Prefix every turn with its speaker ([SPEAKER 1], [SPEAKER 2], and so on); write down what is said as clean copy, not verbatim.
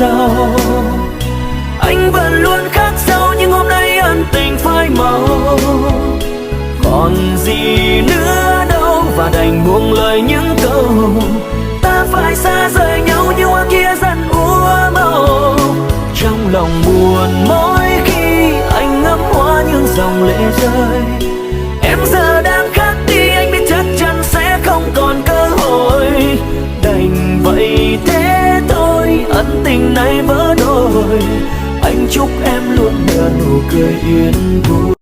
[SPEAKER 1] sau. Anh vẫn luôn khắc sâu nhưng hôm nay ân tình phai màu. Còn gì nữa đâu và đành buông lời những câu ta phải xa rời nhau như hoa kia dần úa màu. Trong lòng buồn mỗi khi anh ngắm hoa những dòng lệ rơi. Em giờ đang khác đi, anh biết chắc chắn sẽ không còn cơ hội. Đành vậy thế thôi, ân tình này vỡ đôi. Anh chúc em luôn nở nụ cười yên vui.